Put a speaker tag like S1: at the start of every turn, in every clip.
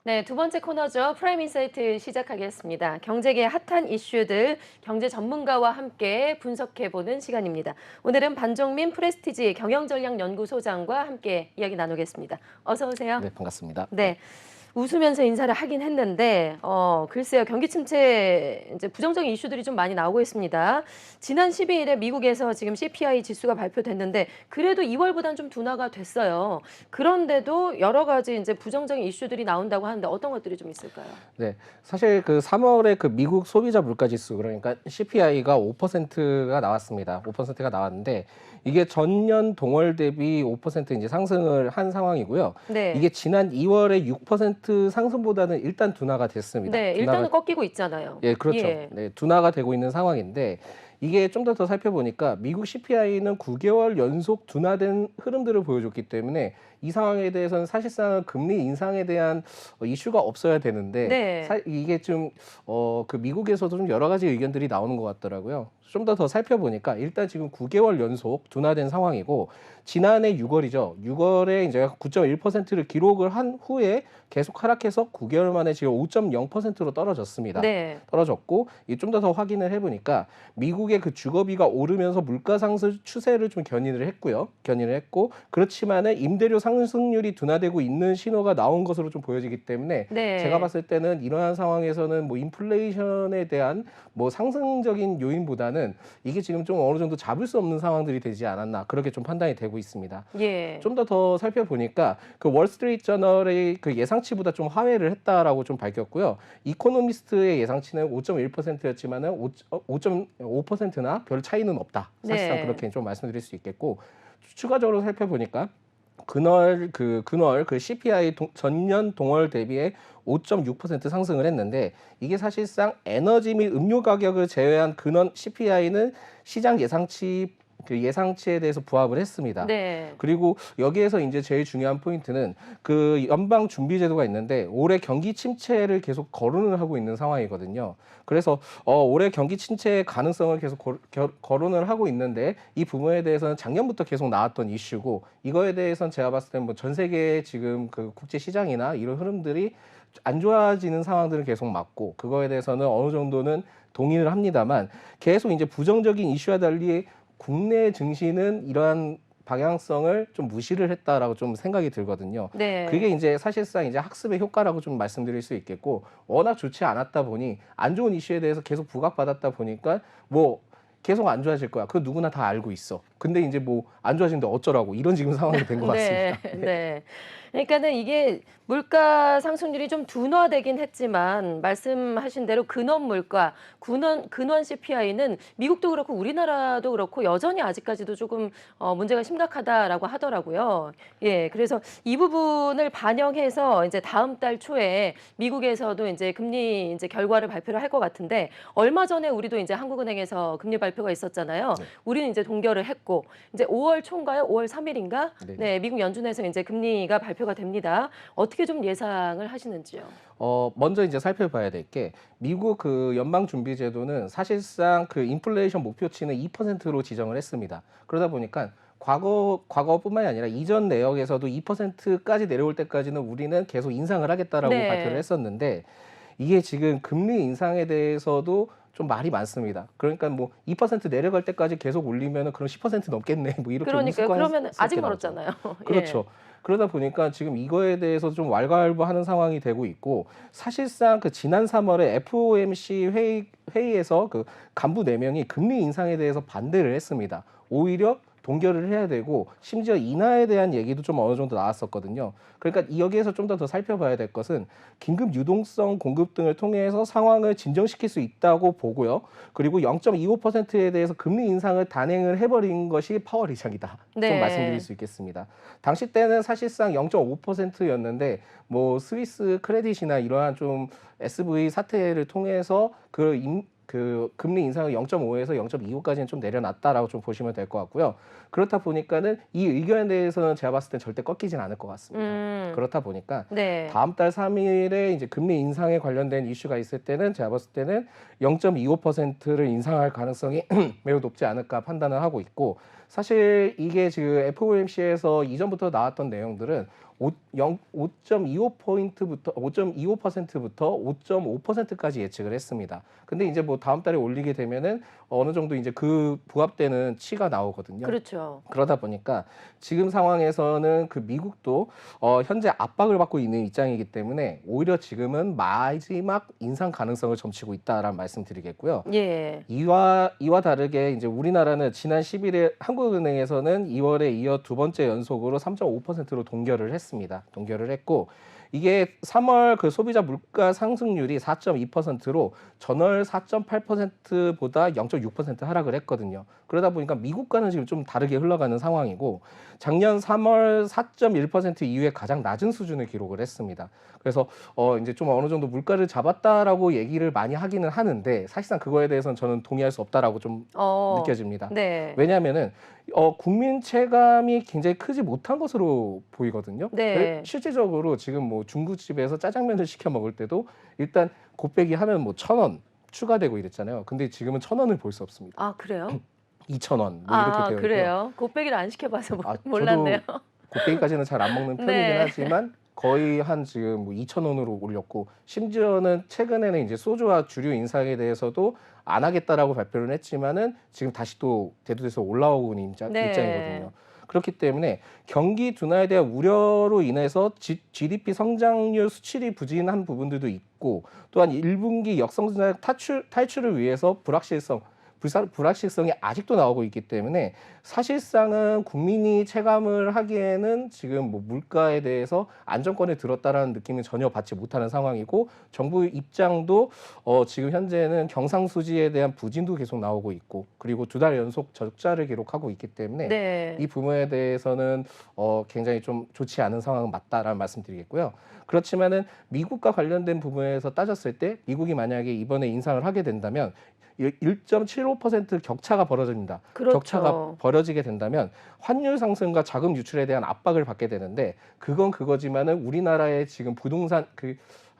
S1: 네, 두 번째 코너죠. 프라임 인사이트 시작하겠습니다. 경제계 핫한 이슈들 경제 전문가와 함께 분석해보는 시간입니다. 오늘은 반정민 프레스티지 경영전략연구소장과 함께 이야기 나누겠습니다. 어서 오세요.
S2: 네, 반갑습니다.
S1: 네. 웃으면서 인사를 하긴 했는데, 글쎄요, 경기 침체, 이제 부정적인 이슈들이 좀 많이 나오고 있습니다. 지난 12일에 미국에서 지금 CPI 지수가 발표됐는데, 그래도 2월보다는 좀 둔화가 됐어요. 그런데도 여러 가지 이제 부정적인 이슈들이 나온다고 하는데 어떤 것들이 좀 있을까요?
S2: 네, 사실 그 3월에 그 미국 소비자 물가 지수 그러니까 CPI가 5%가 나왔습니다. 5%가 나왔는데 이게 전년 동월 대비 5% 이제 상승을 한 상황이고요.
S1: 네.
S2: 이게 지난 2월에 6% 상승보다는 일단 둔화가 됐습니다.
S1: 네, 일단은 꺾이고 있잖아요.
S2: 예, 그렇죠.
S1: 예.
S2: 네, 둔화가 되고 있는 상황인데 이게 좀 더 살펴보니까 미국 CPI는 9개월 연속 둔화된 흐름들을 보여줬기 때문에 이 상황에 대해서는 사실상 금리 인상에 대한 이슈가 없어야 되는데
S1: 네.
S2: 이게 좀 그 미국에서도 좀 여러 가지 의견들이 나오는 것 같더라고요. 좀 더 살펴보니까 일단 지금 9개월 연속 둔화된 상황이고 지난해 6월이죠. 6월에 이제 9.1%를 기록을 한 후에 계속 하락해서 9개월 만에 지금 5.0%로 떨어졌습니다.
S1: 네.
S2: 떨어졌고 이 좀 더 확인을 해보니까 미국의 그 주거비가 오르면서 물가 상승 추세를 좀 견인을 했고요. 견인을 했고 그렇지만은 임대료 상승률이 둔화되고 있는 신호가 나온 것으로 좀 보여지기 때문에
S1: 네.
S2: 제가 봤을 때는 이러한 상황에서는 뭐 인플레이션에 대한 뭐 상승적인 요인보다는 이게 지금 좀 어느 정도 잡을 수 없는 상황들이 되지 않았나 그렇게 좀 판단이 되고 있습니다.
S1: 예.
S2: 좀 더 살펴보니까 그 월스트리트 저널의 그 예상치보다 좀 하회를 했다라고 좀 밝혔고요. 이코노미스트의 예상치는 5.1%였지만은 5.5%나 별 차이는 없다. 사실상
S1: 네.
S2: 그렇게 좀 말씀드릴 수 있겠고 추가적으로 살펴보니까 근월 CPI 전년 동월 대비해 5.6% 상승을 했는데 이게 사실상 에너지 및 음료 가격을 제외한 근원 CPI는 시장 예상치에 대해서 부합을 했습니다.
S1: 네.
S2: 그리고 여기에서 이제 제일 중요한 포인트는 그 연방 준비 제도가 있는데 올해 경기 침체를 계속 거론을 하고 있는 상황이거든요. 그래서 올해 경기 침체의 가능성을 계속 거론을 하고 있는데 이 부분에 대해서는 작년부터 계속 나왔던 이슈고 이거에 대해서는 제가 봤을 때는 뭐 전 세계 지금 그 국제 시장이나 이런 흐름들이 안 좋아지는 상황들을 계속 맞고 그거에 대해서는 어느 정도는 동의를 합니다만 계속 이제 부정적인 이슈와 달리 국내 증시는 이러한 방향성을 좀 무시를 했다라고 좀 생각이 들거든요.
S1: 네.
S2: 그게 이제 사실상 이제 학습의 효과라고 좀 말씀드릴 수 있겠고 워낙 좋지 않았다 보니 안 좋은 이슈에 대해서 계속 부각받았다 보니까 뭐 계속 안 좋아질 거야. 그거 누구나 다 알고 있어. 근데 이제 뭐 안 좋아지는데 어쩌라고 이런 지금 상황이 된 것
S1: 네.
S2: 같습니다.
S1: 네. 그러니까는 이게 물가 상승률이 좀 둔화되긴 했지만 말씀하신 대로 근원 물가, 근원 CPI는 미국도 그렇고 우리나라도 그렇고 여전히 아직까지도 조금 문제가 심각하다라고 하더라고요. 예. 그래서 이 부분을 반영해서 이제 다음 달 초에 미국에서도 이제 금리 이제 결과를 발표를 할 것 같은데 얼마 전에 우리도 이제 한국은행에서 금리 발표가 있었잖아요.
S2: 네.
S1: 우리는 이제 동결을 했고 이제 5월 초인가요? 5월 3일인가?
S2: 네네.
S1: 네, 미국 연준에서 이제 금리가 발표가 됩니다. 어떻게 좀 예상을 하시는지요?
S2: 먼저 이제 살펴봐야 될 게 미국 그 연방준비제도는 사실상 그 인플레이션 목표치는 2%로 지정을 했습니다. 그러다 보니까 과거뿐만이 아니라 이전 내역에서도 2%까지 내려올 때까지는 우리는 계속 인상을 하겠다라고
S1: 네.
S2: 발표를 했었는데 이게 지금 금리 인상에 대해서도 좀 말이 많습니다. 그러니까 뭐 2% 내려갈 때까지 계속 올리면은 그럼 10% 넘겠네. 뭐 이렇게
S1: 그러니까요. 그러면 아직
S2: 우스꽝스럽게 나오죠.
S1: 멀었잖아요. 예.
S2: 그렇죠. 그러다 보니까 지금 이거에 대해서 좀 왈가왈부하는 상황이 되고 있고 사실상 그 지난 3월에 FOMC 회의에서 그 간부 4명이 금리 인상에 대해서 반대를 했습니다. 오히려 동결을 해야 되고 심지어 인하에 대한 얘기도 좀 어느 정도 나왔었거든요. 그러니까 여기에서 좀 더 살펴봐야 될 것은 긴급 유동성 공급 등을 통해서 상황을 진정시킬 수 있다고 보고요. 그리고 0.25%에 대해서 금리 인상을 단행을 해버린 것이 파월 의장이다.
S1: 네.
S2: 좀 말씀드릴 수 있겠습니다. 당시 때는 사실상 0.5%였는데 뭐 스위스 크레딧이나 이러한 좀 SV 사태를 통해서 그 금리 인상을 0.5에서 0.25까지는 좀 내려놨다라고 좀 보시면 될 것 같고요. 그렇다 보니까는 이 의견에 대해서는 제가 봤을 땐 절대 꺾이진 않을 것 같습니다. 그렇다 보니까
S1: 네.
S2: 다음 달 3일에 이제 금리 인상에 관련된 이슈가 있을 때는 제가 봤을 때는 0.25%를 인상할 가능성이 매우 높지 않을까 판단을 하고 있고 사실 이게 지금 FOMC에서 이전부터 나왔던 내용들은 5.25%부터 5.5%까지 예측을 했습니다. 근데 이제 뭐 다음 달에 올리게 되면은 어느 정도 이제 그 부합되는 치가 나오거든요.
S1: 그렇죠.
S2: 그러다 보니까 지금 상황에서는 그 미국도 현재 압박을 받고 있는 입장이기 때문에 오히려 지금은 마지막 인상 가능성을 점치고 있다라는 말씀드리겠고요.
S1: 예.
S2: 이와 다르게 이제 우리나라는 지난 10일에 한국은행에서는 2월에 이어 두 번째 연속으로 3.5%로 동결을 했습니다. 동결을 했고 이게 3월 그 소비자 물가 상승률이 4.2%로 전월 4.8%보다 0.6% 하락을 했거든요. 그러다 보니까 미국과는 지금 좀 다르게 흘러가는 상황이고 작년 3월 4.1% 이후에 가장 낮은 수준을 기록을 했습니다. 그래서 이제 좀 어느 정도 물가를 잡았다라고 얘기를 많이 하기는 하는데 사실상 그거에 대해서는 저는 동의할 수 없다라고 좀 느껴집니다.
S1: 네.
S2: 왜냐하면은 국민 체감이 굉장히 크지 못한 것으로 보이거든요.
S1: 네.
S2: 실질적으로 지금 뭐 중국집에서 짜장면을 시켜 먹을 때도 일단 곱빼기 하면 뭐 1,000원 추가되고 이랬잖아요. 근데 지금은 1,000원을 볼 수 없습니다.
S1: 아, 그래요?
S2: 2,000원 뭐 이렇게 되어 있고요.
S1: 그래요? 곱빼기를 안 시켜봐서
S2: 아,
S1: 몰랐네요.
S2: 저도 곱빼기까지는 잘 안 먹는 편이긴
S1: 네.
S2: 하지만 거의 한 지금 뭐 2,000원으로 올렸고 심지어는 최근에는 이제 소주와 주류 인상에 대해서도 안 하겠다라고 발표를 했지만은 지금 다시 또 대두돼서 올라오고 있는
S1: 네.
S2: 입장이거든요. 그렇기 때문에 경기 둔화에 대한 우려로 인해서 GDP 성장률 수출이 부진한 부분들도 있고 또한 1분기 역성장 탈출을 위해서 불확실성이 아직도 나오고 있기 때문에 사실상은 국민이 체감을 하기에는 지금 뭐 물가에 대해서 안정권에 들었다라는 느낌을 전혀 받지 못하는 상황이고 정부 입장도 지금 현재는 경상수지에 대한 부진도 계속 나오고 있고 그리고 두 달 연속 적자를 기록하고 있기 때문에
S1: 네.
S2: 이 부분에 대해서는 굉장히 좀 좋지 않은 상황은 맞다라는 말씀드리겠고요. 그렇지만은 미국과 관련된 부분에서 따졌을 때 미국이 만약에 이번에 인상을 하게 된다면 1.75% 격차가 벌어집니다.
S1: 그렇죠.
S2: 격차가 벌어지게 된다면 환율 상승과 자금 유출에 대한 압박을 받게 되는데 그건 그거지만은 우리나라의 지금 부동산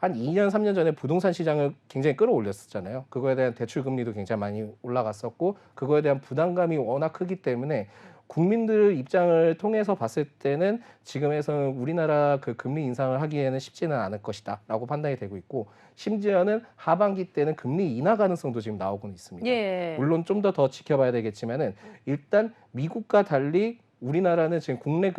S2: 한 2년, 3년 전에 부동산 시장을 굉장히 끌어올렸었잖아요. 그거에 대한 대출 금리도 굉장히 많이 올라갔었고 그거에 대한 부담감이 워낙 크기 때문에 국민들 입장을 통해서 봤을 때는 지금에서는 우리나라 그 금리 인상을 하기에는 쉽지는 않을 것이다라고 판단이 되고 있고 심지어는 하반기 때는 금리 인하 가능성도 지금 나오고 있습니다.
S1: 예.
S2: 물론 좀 더 지켜봐야 되겠지만은 일단 미국과 달리 우리나라는 지금 국내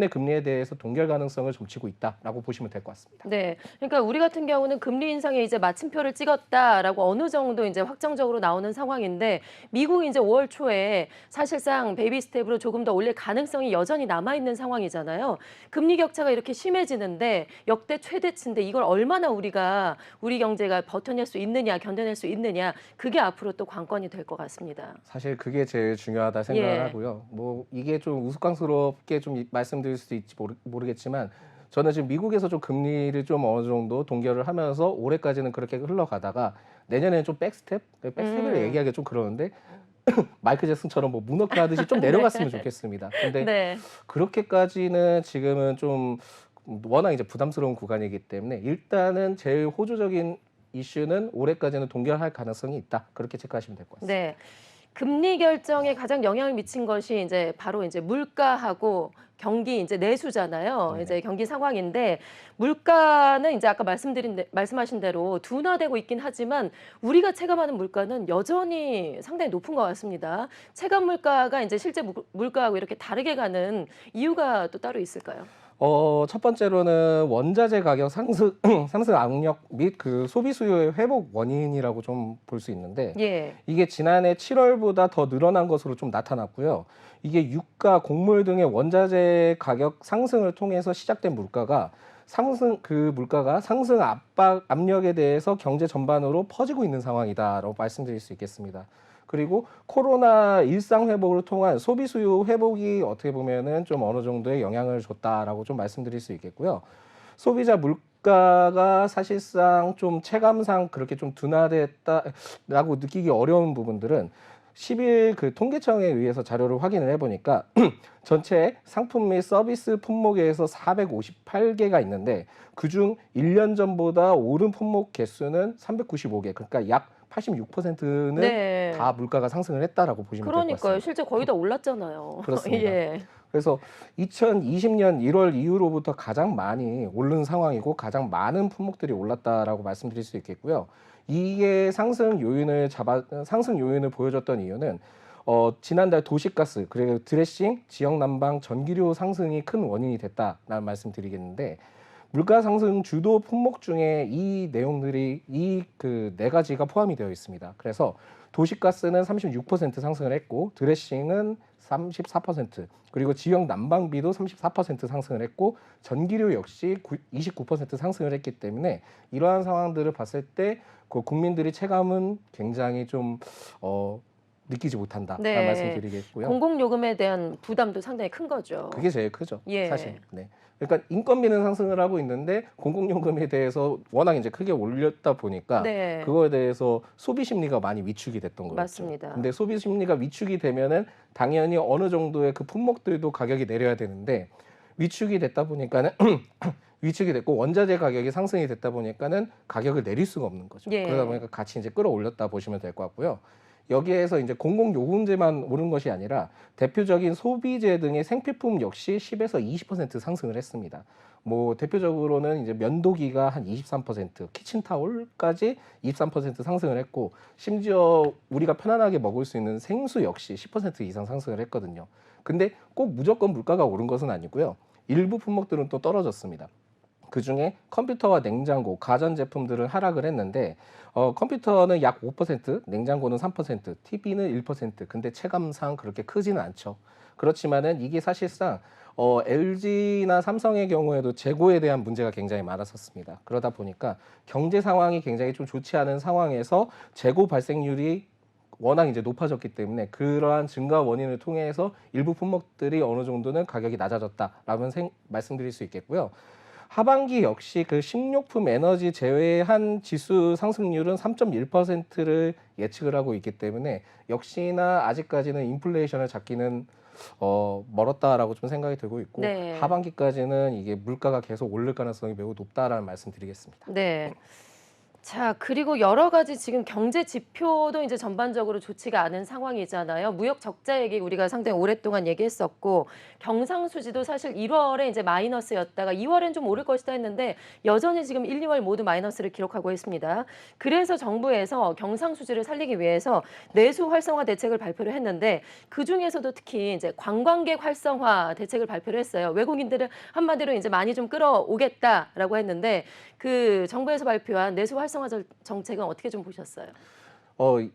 S2: 금리에 대해서 동결 가능성을 점치고 있다라고 보시면 될 것 같습니다.
S1: 네. 그러니까 우리 같은 경우는 금리 인상에 이제 마침표를 찍었다라고 어느 정도 이제 확정적으로 나오는 상황인데 미국이 이제 5월 초에 사실상 베이비 스텝으로 조금 더 올릴 가능성이 여전히 남아 있는 상황이잖아요. 금리 격차가 이렇게 심해지는데 역대 최대치인데 이걸 얼마나 우리 경제가 버텨낼 수 있느냐, 견뎌낼 수 있느냐 그게 앞으로 또 관건이 될 것 같습니다.
S2: 사실 그게 제일 중요하다 생각을
S1: 예.
S2: 하고요. 뭐 이게 좀 우스꽝스럽게 좀 말씀드릴 수도 있지 모르겠지만 저는 지금 미국에서 좀 금리를 좀 어느 정도 동결을 하면서 올해까지는 그렇게 흘러가다가 내년에는 좀 백스텝을 얘기하기가 좀 그러는데 마이클 잭슨처럼 뭐 문워크 하듯이 좀 내려갔으면 좋겠습니다. 근데
S1: 네.
S2: 그렇게까지는 지금은 좀 워낙 이제 부담스러운 구간이기 때문에 일단은 제일 호조적인 이슈는 올해까지는 동결할 가능성이 있다. 그렇게 체크하시면 될 것 같습니다.
S1: 네. 금리 결정에 가장 영향을 미친 것이 이제 바로 이제 물가하고 경기 이제 내수잖아요.
S2: 네네.
S1: 이제 경기 상황인데 물가는 이제 아까 말씀하신 대로 둔화되고 있긴 하지만 우리가 체감하는 물가는 여전히 상당히 높은 것 같습니다. 체감 물가가 이제 실제 물가하고 이렇게 다르게 가는 이유가 또 따로 있을까요?
S2: 첫 번째로는 원자재 가격 상승 악력 및 그 소비 수요의 회복 원인이라고 좀 볼 수 있는데
S1: 예.
S2: 이게 지난해 7월보다 더 늘어난 것으로 좀 나타났고요. 이게 유가, 곡물 등의 원자재 가격 상승을 통해서 시작된 물가가 상승 압력에 대해서 경제 전반으로 퍼지고 있는 상황이다라고 말씀드릴 수 있겠습니다. 그리고 코로나 일상 회복을 통한 소비 수요 회복이 어떻게 보면은 좀 어느 정도의 영향을 줬다라고 좀 말씀드릴 수 있겠고요. 소비자 물가가 사실상 좀 체감상 그렇게 좀 둔화됐다라고 느끼기 어려운 부분들은 10일 그 통계청에 의해서 자료를 확인을 해보니까 전체 상품 및 서비스 품목에서 458개가 있는데 그중 1년 전보다 오른 품목 개수는 395개. 그러니까 약 86%는
S1: 네.
S2: 다 물가가 상승을 했다라고 보시면 될 것
S1: 그러니까요.
S2: 같습니다.
S1: 실제 거의 다 올랐잖아요.
S2: 그렇습니다.
S1: 예.
S2: 그래서 2020년 1월 이후로부터 가장 많이 오른 상황이고 가장 많은 품목들이 올랐다라고 말씀드릴 수 있겠고요. 이게 상승 요인을 보여줬던 이유는 지난달 도시가스 그리고 드레싱, 지역 난방, 전기료 상승이 큰 원인이 됐다라는 말씀드리겠는데 물가 상승 주도 품목 중에 이 내용들이 이 그 네 가지가 포함이 되어 있습니다. 그래서 도시가스는 36% 상승을 했고 드레싱은 34%, 그리고 지역 난방비도 34% 상승을 했고 전기료 역시 29% 상승을 했기 때문에 이러한 상황들을 봤을 때 그 국민들이 체감은 굉장히 좀 느끼지 못한다라는
S1: 네.
S2: 말씀드리겠고요.
S1: 공공요금에 대한 부담도 상당히 큰 거죠.
S2: 그게 제일 크죠,
S1: 예.
S2: 사실. 네. 그러니까 인건비는 상승을 하고 있는데 공공요금에 대해서 워낙 이제 크게 올렸다 보니까
S1: 네.
S2: 그거에 대해서 소비 심리가 많이 위축이 됐던 거였죠.
S1: 맞습니다.
S2: 근데 소비 심리가 위축이 되면은 당연히 어느 정도의 그 품목들도 가격이 내려야 되는데 위축이 됐다 보니까는 위축이 됐고 원자재 가격이 상승이 됐다 보니까는 가격을 내릴 수가 없는 거죠.
S1: 예.
S2: 그러다 보니까 같이 이제 끌어올렸다 보시면 될 것 같고요. 여기에서 이제 공공요금제만 오른 것이 아니라 대표적인 소비재 등의 생필품 역시 10에서 20% 상승을 했습니다. 뭐 대표적으로는 이제 면도기가 한 23%, 키친타올까지 23% 상승을 했고 심지어 우리가 편안하게 먹을 수 있는 생수 역시 10% 이상 상승을 했거든요. 근데 꼭 무조건 물가가 오른 것은 아니고요. 일부 품목들은 또 떨어졌습니다. 그중에 컴퓨터와 냉장고, 가전제품들은 하락을 했는데 컴퓨터는 약 5%, 냉장고는 3%, TV는 1%. 근데 체감상 그렇게 크지는 않죠. 그렇지만은 이게 사실상 LG나 삼성의 경우에도 재고에 대한 문제가 굉장히 많았었습니다. 그러다 보니까 경제 상황이 굉장히 좀 좋지 않은 상황에서 재고 발생률이 워낙 이제 높아졌기 때문에 그러한 증가 원인을 통해서 일부 품목들이 어느 정도는 가격이 낮아졌다라는 말씀드릴 수 있겠고요. 하반기 역시 그 식료품 에너지 제외한 지수 상승률은 3.1%를 예측을 하고 있기 때문에 역시나 아직까지는 인플레이션을 잡기는 멀었다라고 좀 생각이 들고 있고
S1: 네.
S2: 하반기까지는 이게 물가가 계속 오를 가능성이 매우 높다라는 말씀드리겠습니다.
S1: 네. 자, 그리고 여러 가지 지금 경제 지표도 이제 전반적으로 좋지가 않은 상황이잖아요. 무역 적자 얘기 우리가 상당히 오랫동안 얘기했었고, 경상수지도 사실 1월에 이제 마이너스였다가 2월엔 좀 오를 것이다 했는데 여전히 지금 1, 2월 모두 마이너스를 기록하고 있습니다. 그래서 정부에서 경상수지를 살리기 위해서 내수 활성화 대책을 발표를 했는데 그 중에서도 특히 이제 관광객 활성화 대책을 발표를 했어요. 외국인들을 한마디로 이제 많이 좀 끌어오겠다라고 했는데 그 정부에서 발표한 내수 활성화 정책은 어떻게 좀 보셨어요?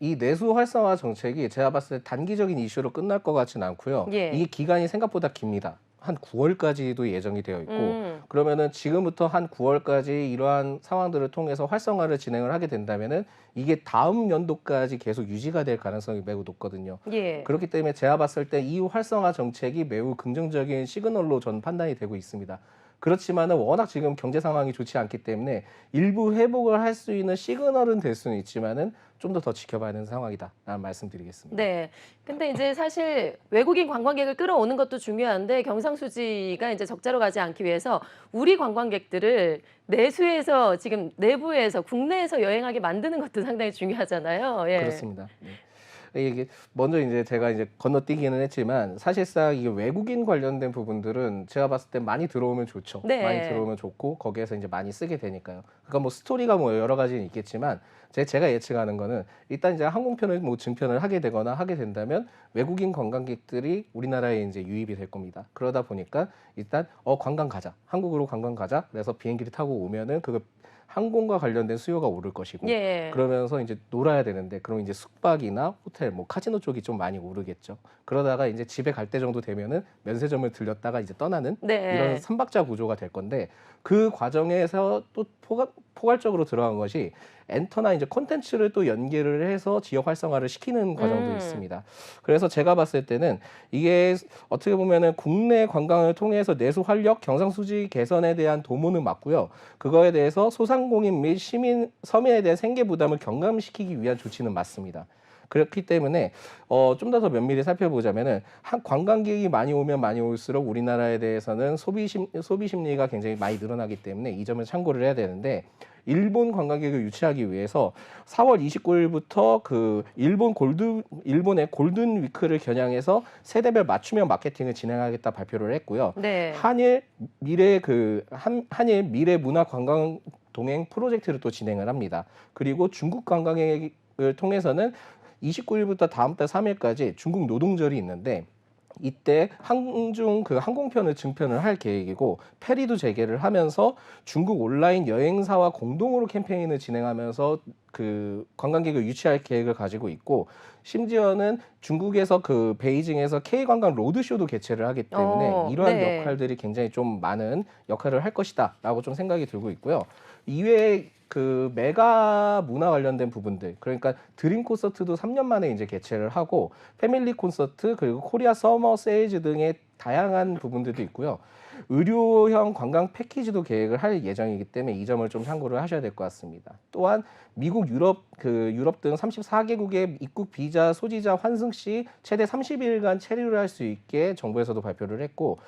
S2: 이 내수 활성화 정책이 제가 봤을 때 단기적인 이슈로 끝날 것 같지는 않고요.
S1: 예.
S2: 이게 기간이 생각보다 깁니다. 한 9월까지도 예정이 되어 있고 그러면은 지금부터 한 9월까지 이러한 상황들을 통해서 활성화를 진행을 하게 된다면은 이게 다음 연도까지 계속 유지가 될 가능성이 매우 높거든요.
S1: 예.
S2: 그렇기 때문에 제가 봤을 때 이 활성화 정책이 매우 긍정적인 시그널로 전 판단이 되고 있습니다. 그렇지만은 워낙 지금 경제 상황이 좋지 않기 때문에 일부 회복을 할 수 있는 시그널은 될 수는 있지만은 좀 더 지켜봐야 되는 상황이다라는 말씀드리겠습니다.
S1: 네. 근데 이제 사실 외국인 관광객을 끌어오는 것도 중요한데 경상수지가 이제 적자로 가지 않기 위해서 우리 관광객들을 내수에서 지금 내부에서 국내에서 여행하게 만드는 것도 상당히 중요하잖아요. 예.
S2: 그렇습니다. 네. 이게 먼저 이제 제가 이제 건너뛰기는 했지만 사실상 이게 외국인 관련된 부분들은 제가 봤을 때 많이 들어오면 좋죠.
S1: 네.
S2: 많이 들어오면 좋고 거기에서 이제 많이 쓰게 되니까요. 그러니까 뭐 스토리가 뭐 여러 가지는 있겠지만 제가 예측하는 거는 일단 이제 항공편을 뭐 증편을 하게 되거나 하게 된다면 외국인 관광객들이 우리나라에 이제 유입이 될 겁니다. 그러다 보니까 일단 관광 가자. 한국으로 관광 가자. 그래서 비행기를 타고 오면은 그거 항공과 관련된 수요가 오를 것이고
S1: 예.
S2: 그러면서 이제 놀아야 되는데 그럼 이제 숙박이나 호텔 뭐 카지노 쪽이 좀 많이 오르겠죠. 그러다가 이제 집에 갈 때 정도 되면은 면세점을 들렸다가 이제 떠나는
S1: 네.
S2: 이런 삼박자 구조가 될 건데 그 과정에서 또 포괄적으로 들어간 것이 엔터나 이제 콘텐츠를 또 연계를 해서 지역 활성화를 시키는 과정도 있습니다. 그래서 제가 봤을 때는 이게 어떻게 보면은 국내 관광을 통해서 내수 활력, 경상수지 개선에 대한 도모는 맞고요. 그거에 대해서 소상공인 및 서민에 대한 생계 부담을 경감시키기 위한 조치는 맞습니다. 그렇기 때문에 좀 더 면밀히 살펴보자면은 관광객이 많이 오면 많이 올수록 우리나라에 대해서는 소비 심리가 굉장히 많이 늘어나기 때문에 이 점을 참고를 해야 되는데 일본 관광객을 유치하기 위해서 4월 29일부터 그 일본의 골든 위크를 겨냥해서 세대별 맞춤형 마케팅을 진행하겠다 발표를 했고요.
S1: 네.
S2: 한일 미래 문화 관광 동행 프로젝트를 또 진행을 합니다. 그리고 중국 관광객을 통해서는 29일부터 다음 달 3일까지 중국 노동절이 있는데 이때 항중 그 항공편을 증편을 할 계획이고 페리도 재개를 하면서 중국 온라인 여행사와 공동으로 캠페인을 진행하면서 그 관광객을 유치할 계획을 가지고 있고 심지어는 중국에서 그 베이징에서 K관광 로드쇼도 개최를 하기 때문에 이러한
S1: 네.
S2: 역할들이 굉장히 좀 많은 역할을 할 것이다라고 좀 생각이 들고 있고요. 이외에 그 메가 문화 관련된 부분들 그러니까 드림 콘서트도 3년 만에 이제 개최를 하고 패밀리 콘서트 그리고 코리아 서머 세일즈 등의 다양한 부분들도 있고요. 의료형 관광 패키지도 계획을 할 예정이기 때문에 이 점을 좀 참고를 하셔야 될 것 같습니다. 또한 미국, 유럽 등 34개국의 입국 비자 소지자 환승 시 최대 30일간 체류를 할 수 있게 정부에서도 발표를 했고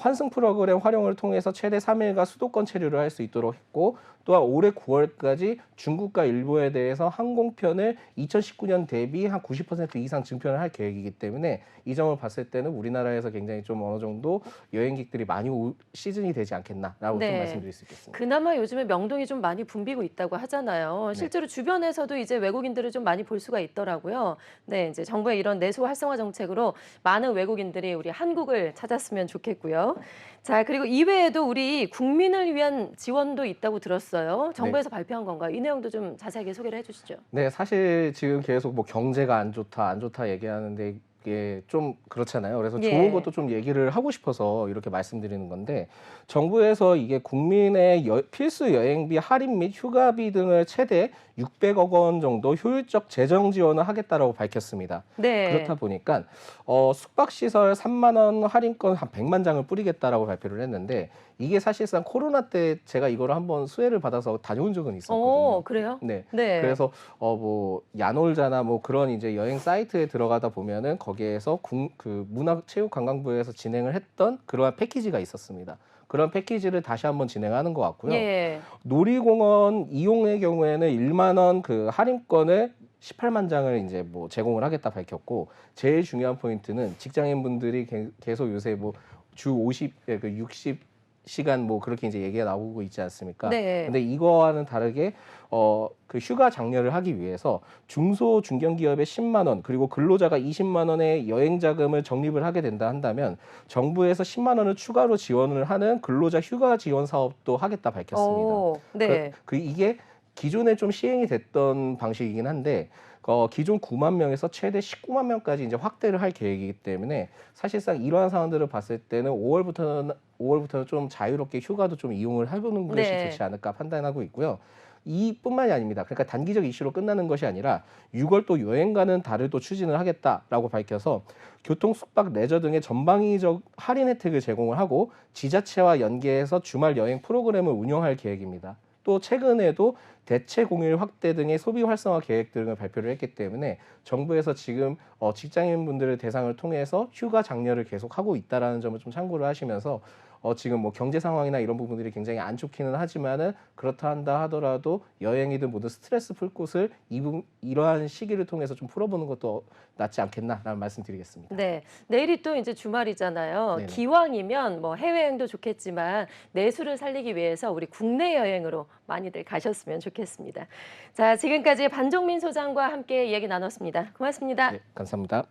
S2: 환승 프로그램 활용을 통해서 최대 3일간 수도권 체류를 할 수 있도록 했고 또한 올해 9월까지 중국과 일본에 대해서 항공편을 2019년 대비 한 90% 이상 증편을 할 계획이기 때문에 이 점을 봤을 때는 우리나라에서 굉장히 좀 어느 정도 여행객들이 많이 올 시즌이 되지 않겠나라고 좀 말씀드릴 수 있겠습니다.
S1: 그나마 요즘에 명동이 좀 많이 붐비고 있다고 하잖아요. 실제로 주변에서도 이제 외국인들을 좀 많이 볼 수가 있더라고요. 네, 이제 정부의 이런 내수 활성화 정책으로 많은 외국인들이 우리 한국을 찾았으면 좋겠고요. 자, 그리고 이외에도 우리 국민을 위한 지원도 있다고 들었어요. 정부에서 발표한 건가요? 이 내용도 좀 자세하게 소개를 해주시죠.
S2: 네, 사실 지금 계속 뭐 경제가 안 좋다 얘기하는데 이게 좀 그렇잖아요. 그래서
S1: 예.
S2: 좋은 것도 좀 얘기를 하고 싶어서 이렇게 말씀드리는 건데 정부에서 이게 국민의 필수 여행비 할인 및 휴가비 등을 최대 600억 원 정도 효율적 재정 지원을 하겠다라고 밝혔습니다.
S1: 네.
S2: 그렇다 보니까 숙박시설 3만 원 할인권 한 100만 장을 뿌리겠다라고 발표를 했는데 이게 사실상 코로나 때 제가 이거를 한번 수혜를 받아서 다녀온 적은 있었거든요.
S1: 그래요?
S2: 네.
S1: 네.
S2: 그래서 뭐 야놀자나 뭐 그런 이제 여행 사이트에 들어가다 보면은 거기에서 그 문화체육관광부에서 진행을 했던 그러한 패키지가 있었습니다. 그런 패키지를 다시 한번 진행하는 것 같고요.
S1: 예.
S2: 놀이공원 이용의 경우에는 1만 원 그 할인권을 18만 장을 이제 뭐 제공을 하겠다 밝혔고 제일 중요한 포인트는 직장인분들이 계속 요새 뭐 주 60시간 뭐 그렇게 이제 얘기가 나오고 있지 않습니까?
S1: 네.
S2: 근데 이거와는 다르게 그 휴가 장려를 하기 위해서 중소 중견기업에 10만 원 그리고 근로자가 20만 원의 여행 자금을 적립을 하게 된다 한다면 정부에서 10만 원을 추가로 지원을 하는 근로자 휴가 지원 사업도 하겠다 밝혔습니다.
S1: 네.
S2: 이게 기존에 좀 시행이 됐던 방식이긴 한데 기존 9만 명에서 최대 19만 명까지 이제 확대를 할 계획이기 때문에 사실상 이러한 상황들을 봤을 때는 5월부터는 좀 자유롭게 휴가도 좀 이용을 해보는 것이
S1: 네.
S2: 좋지 않을까 판단하고 있고요. 이뿐만이 아닙니다. 그러니까 단기적 이슈로 끝나는 것이 아니라 6월 또 여행 가는 달을 또 추진을 하겠다라고 밝혀서 교통, 숙박, 레저 등의 전방위적 할인 혜택을 제공을 하고 지자체와 연계해서 주말 여행 프로그램을 운영할 계획입니다. 또 최근에도 대체 공휴일 확대 등의 소비 활성화 계획 등을 발표를 했기 때문에 정부에서 지금 직장인분들을 대상을 통해서 휴가 장려를 계속하고 있다라는 점을 좀 참고를 하시면서 지금 뭐 경제 상황이나 이런 부분들이 굉장히 안 좋기는 하지만은 그렇다 한다 하더라도 여행이든 뭐든 스트레스 풀 곳을 이러한 시기를 통해서 좀 풀어보는 것도 낫지 않겠나라는 말씀드리겠습니다.
S1: 네. 내일이 또 이제 주말이잖아요.
S2: 네네.
S1: 기왕이면 뭐 해외여행도 좋겠지만 내수를 살리기 위해서 우리 국내 여행으로 많이들 가셨으면 좋겠습니다. 자, 지금까지 반종민 소장과 함께 이야기 나눴습니다. 고맙습니다.
S2: 네, 감사합니다.